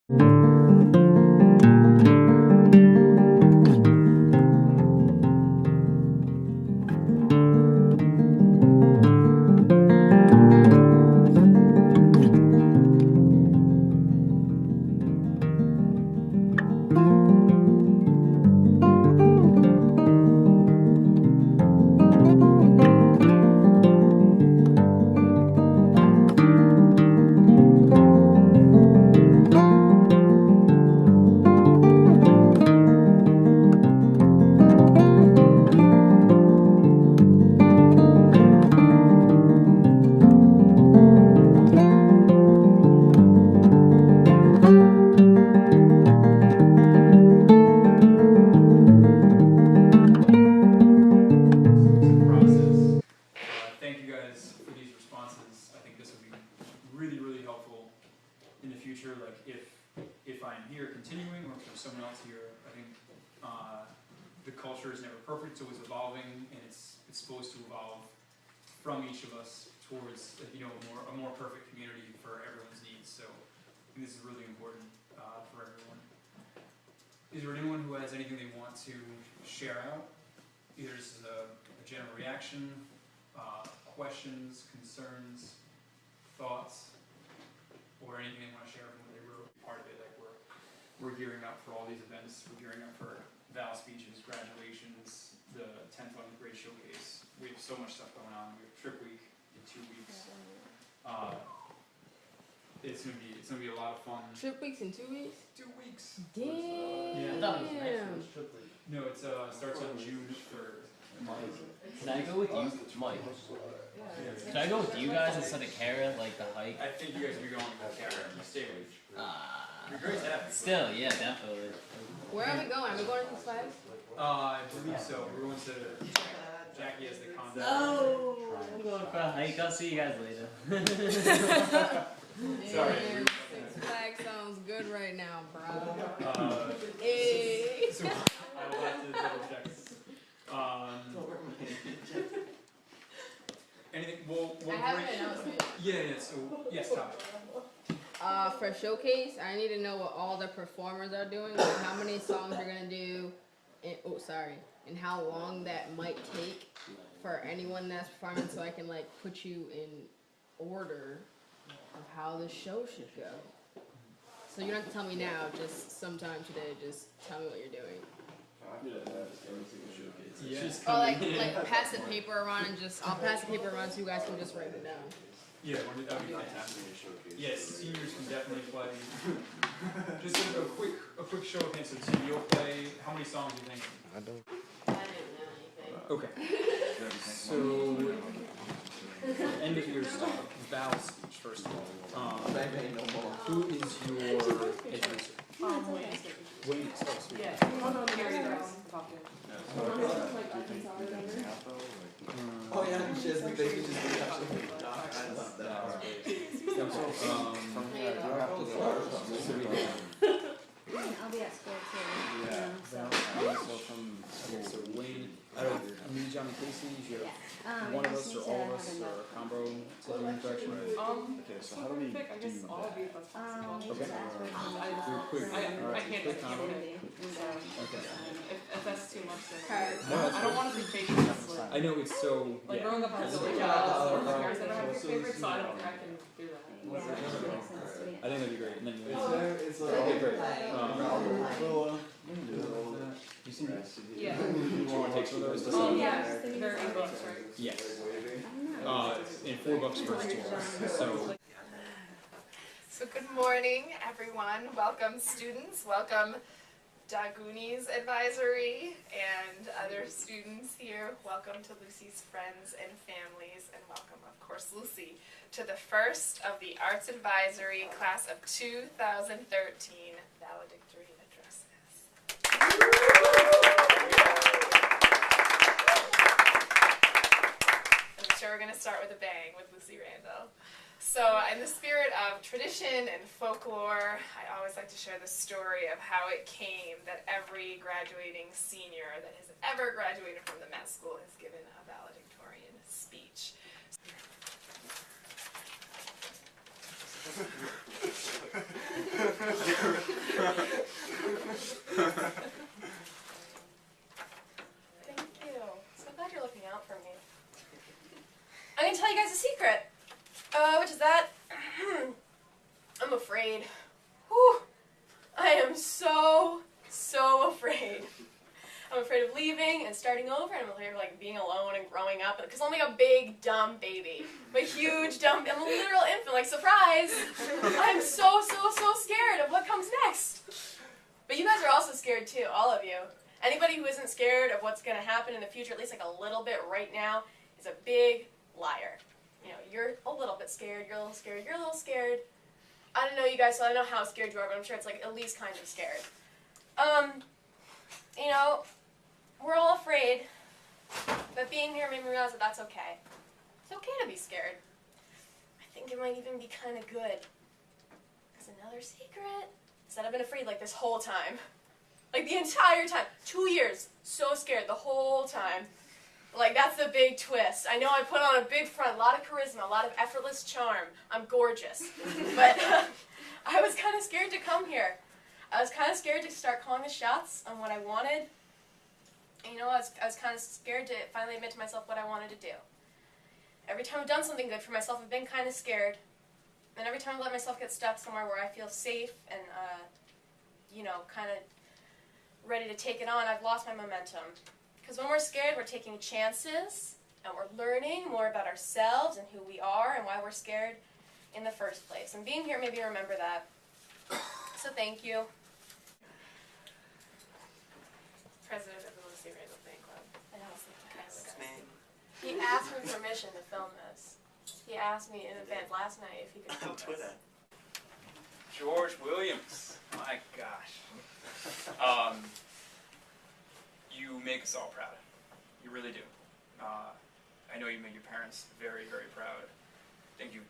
Thank you guys for these responses. I think this will be really, really helpful in the future. Like if I'm here continuing, or if there's someone else here, I think the culture is never perfect. It's always evolving, and it's supposed to evolve from each of us towards a more perfect community for everyone's needs. So I think this is really important for everyone. Is there anyone who has anything they want to share out? Either this is a general reaction, questions, concerns, thoughts, or anything they want to share from what they wrote. Part of it, like we're gearing up for all these events. We're gearing up for Val speeches, graduations, the 10th 11th grade showcase. We have so much stuff going on. We have trip week in 2 weeks. It's gonna be a lot of fun. Trip weeks in 2 weeks? 2 weeks. Damn. No, it starts on June 3rd. Can I go with you, Mike? Can I go with you guys instead of Kara, like the hike? I think you guys will be going with Kara. Stay away. You're great to have. Still, yeah, definitely. Where are we going? Are we going to Six Flags? I believe so. We're going to Jackie has the contact. No! I'm going for a hike. I'll see you guys later. Sorry. Six Flags sounds good right now, bro. Hey. So I will have to double check. Anything? We'll I have break. an announcement. Yeah. So yes, topic. For showcase, I need to know what all the performers are doing, like how many songs you're gonna do, and how long that might take for anyone that's performing, so I can like put you in order of how the show should go. So you don't have to tell me now, just sometime today, just tell me what you're doing. Yeah. Oh, like pass the paper around and I'll pass the paper around so you guys can just write it down. Yeah, that'd be fantastic. Yes, seniors can definitely play. Just a quick show of hands. So you'll play. How many songs do you think? I didn't know anything. Okay. So end of year stuff. Val speech first of all. Who is your advisor? Wait. Yeah. Oh no, talking. Oh yeah, she has the baby just I love that. I'll be at school too. Yeah. So Wayne, me, Johnny Casey, you have one of us or all of us or a combo interaction. Okay, so how do we I guess do all of you. Okay. I can't do it. Okay. If that's too much, then No, I don't want to be famous. I know it's so. Like Yeah. growing up, I was like, my parents never had favorites, so I don't think I can do that. I think that'd be great. And then it's okay, great. You see this? Yeah. Do you want to take some of those? Oh yeah, they're $8, right? Yes. And $4 for a tour. So good morning, everyone. Welcome, students. Welcome, Dagunis Advisory and other students here. Welcome to Lucy's friends and families, and welcome, of course, Lucy, to the first of the Arts Advisory Class of 2013 valedictory addresses. I'm sure we're going to start with a bang with Lucy Randall. So in the spirit of tradition and folklore, I always like to share the story of how it came that every graduating senior that has ever graduated from the Met School has given a valedictorian speech. you. So glad you're looking out for me. I'm gonna tell you guys a secret. Which is that I'm afraid. Whew. I am so afraid. I'm afraid of leaving and starting over, and I'm afraid of like being alone and growing up. Because I'm like a big dumb baby, I'm a huge dumb. I'm a literal infant. Like surprise! I'm so scared of what comes next. But you guys are also scared too, all of you. Anybody who isn't scared of what's going to happen in the future, at least like a little bit right now, is a big liar. You know, you're a little bit scared. You're a little scared. You're a little scared. I don't know you guys, so I don't know how scared you are, but I'm sure it's like at least kind of scared. You know, we're all afraid, but being here made me realize that that's okay. It's okay to be scared. I think it might even be kind of good. Because another secret is that I've been afraid like this whole time. Like the entire time. 2 years. So scared the whole time. Like that's the big twist. I know I put on a big front, a lot of charisma, a lot of effortless charm. I'm gorgeous. But I was kind of scared to come here. I was kind of scared to start calling the shots on what I wanted. And, you know, I was kind of scared to finally admit to myself what I wanted to do. Every time I've done something good for myself, I've been kind of scared. And every time I let myself get stuck somewhere where I feel safe and, you know, kind of ready to take it on, I've lost my momentum. Because when we're scared, we're taking chances, and we're learning more about ourselves and who we are and why we're scared in the first place. And being here made me remember that. So thank you. President of the Lucy Randall Fan Club. I know, it's kind of Man. He asked me permission to film this. He asked me in advance last night if he could film On Twitter. this. George Williams, my gosh. You make us all proud. You really do. I know you made your parents very, very proud. Thank you.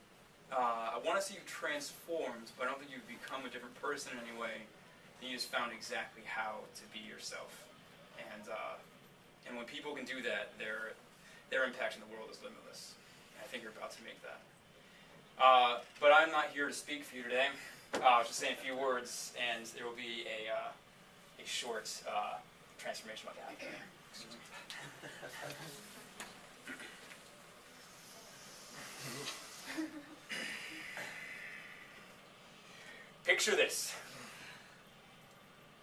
I want to see you transformed, but I don't think you've become a different person in any way. You just found exactly how to be yourself. And when people can do that, their impact in the world is limitless. I think you're about to make that. But I'm not here to speak for you today. I was just saying a few words, and there will be a short transformation about that. Picture this.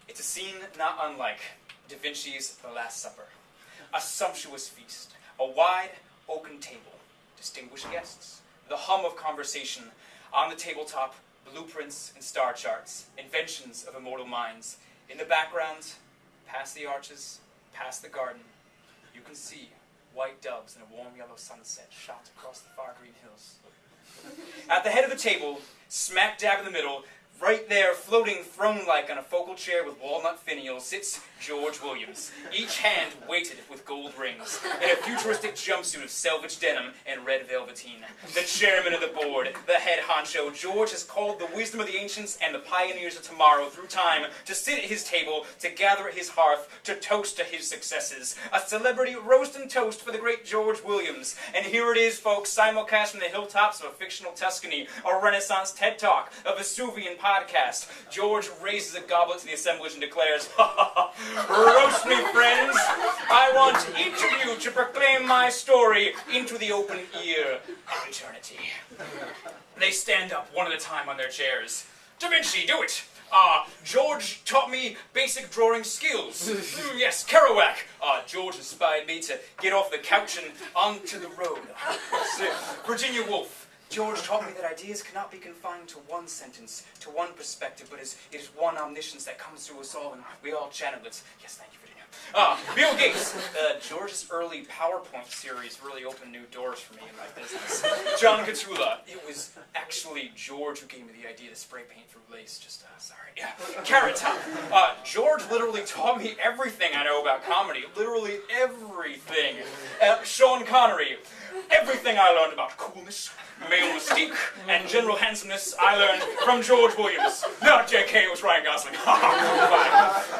It's a scene not unlike Da Vinci's The Last Supper. A sumptuous feast, a wide, oaken table, distinguished guests, the hum of conversation, on the tabletop, blueprints and star charts, inventions of immortal minds. In the background, past the arches, past the garden, you can see white doves in a warm yellow sunset shot across the far green hills. At the head of the table, smack dab in the middle, right there, floating throne-like on a focal chair with walnut finial, sits George Williams, each hand weighted with gold rings, in a futuristic jumpsuit of selvage denim and red velveteen. The chairman of the board, the head honcho, George has called the wisdom of the ancients and the pioneers of tomorrow through time to sit at his table, to gather at his hearth, to toast to his successes. A celebrity roast and toast for the great George Williams. And here it is, folks, simulcast from the hilltops of a fictional Tuscany, a Renaissance TED Talk, a Vesuvian podcast. George raises a goblet to the assemblage and declares, "Ha ha ha! Roast me, friends! I want each of you to proclaim my story into the open ear of eternity." They stand up one at a time on their chairs. Da Vinci, do it! George taught me basic drawing skills. Yes, Kerouac. George inspired me to get off the couch and onto the road. Virginia Woolf. George taught me that ideas cannot be confined to one sentence, to one perspective, but it is one omniscience that comes through us all, and we all channel it. Yes, thank you, Virginia. Bill Gates. George's early PowerPoint series really opened new doors for me in my business. John Catula. It was actually George who gave me the idea to spray paint through lace. Sorry. Carrot Top. George literally taught me everything I know about comedy. Literally everything. Sean Connery. Everything I learned about coolness, male mystique, and general handsomeness I learned from George Williams. Not JK, it was Ryan Gosling.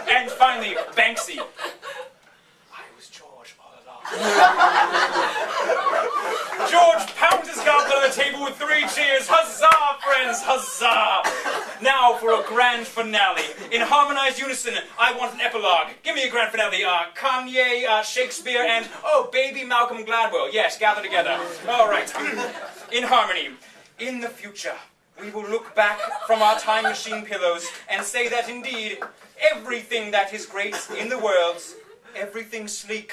And finally, Banksy. I was George all along. George pounds his goblet on the table with 3 cheers. Huzzah, friends, huzzah! Now for a grand grand finale. In harmonized unison, I want an epilogue. Give me a grand finale. Kanye, Shakespeare, and, oh, baby Malcolm Gladwell. Yes, gather together. All right. In harmony. In the future, we will look back from our time machine pillows and say that indeed, everything that is great in the world, everything sleek,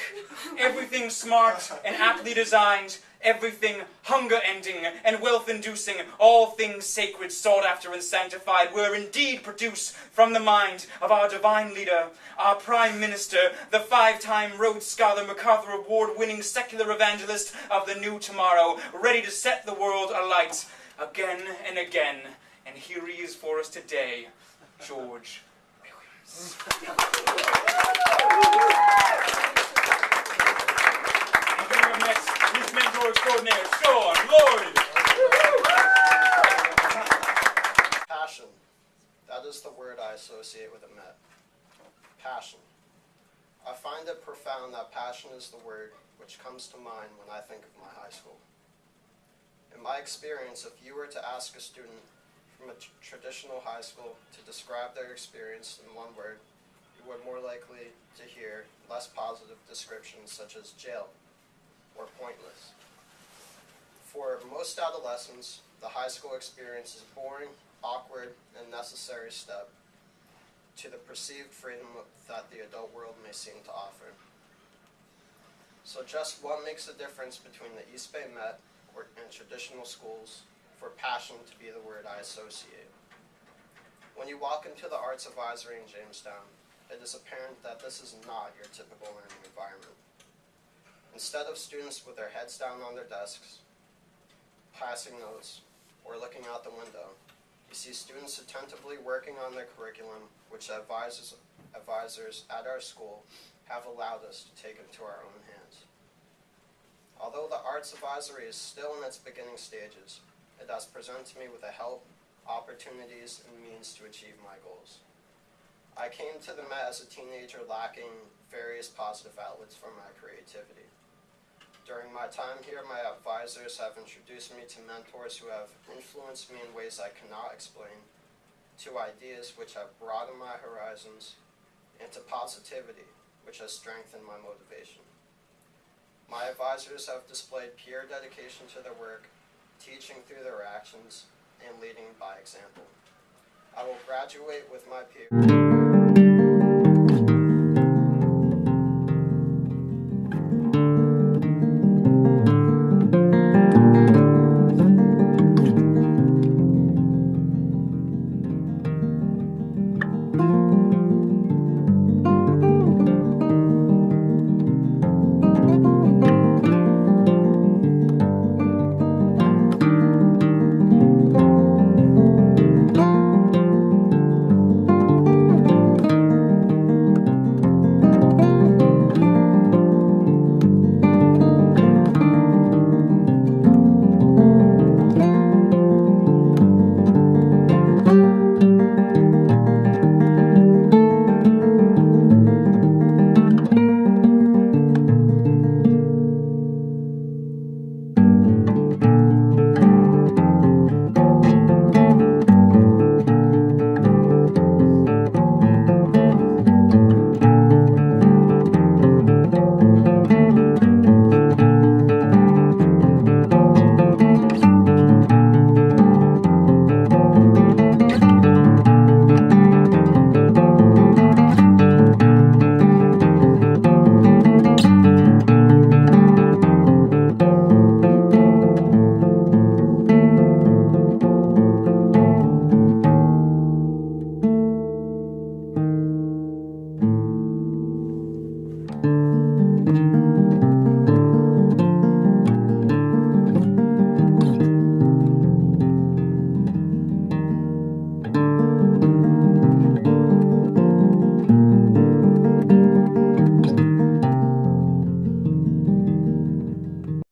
everything smart and aptly designed, everything hunger-ending and wealth-inducing, all things sacred, sought after and sanctified, were indeed produced from the mind of our divine leader, our Prime Minister, the 5-time Rhodes Scholar, MacArthur Award-winning secular evangelist of the new tomorrow, ready to set the world alight again and again. And here he is for us today, George Williams. Coming up next, his mentor extraordinaire, Sean Lloyd. Passion. That is the word I associate with a Met. Passion. I find it profound that passion is the word which comes to mind when I think of my high school. In my experience, if you were to ask a student from a traditional high school to describe their experience in one word, you would more likely to hear less positive descriptions such as jail or pointless. For most adolescents, the high school experience is boring, awkward, and necessary step to the perceived freedom that the adult world may seem to offer. So just what makes the difference between the East Bay Met and traditional schools for passion to be the word I associate? When you walk into the Arts Advisory in Jamestown, it is apparent that this is not your typical learning environment. Instead of students with their heads down on their desks, passing notes, or looking out the window, you see students attentively working on their curriculum, which advisors at our school have allowed us to take into our own hands. Although the Arts Advisory is still in its beginning stages, it has presented me with the help, opportunities, and means to achieve my goals. I came to the Met as a teenager lacking various positive outlets for my creativity. During my time here, my advisors have introduced me to mentors who have influenced me in ways I cannot explain, to ideas which have broadened my horizons, and to positivity, which has strengthened my motivation. My advisors have displayed pure dedication to their work, teaching through their actions, and leading by example. I will graduate with my peers.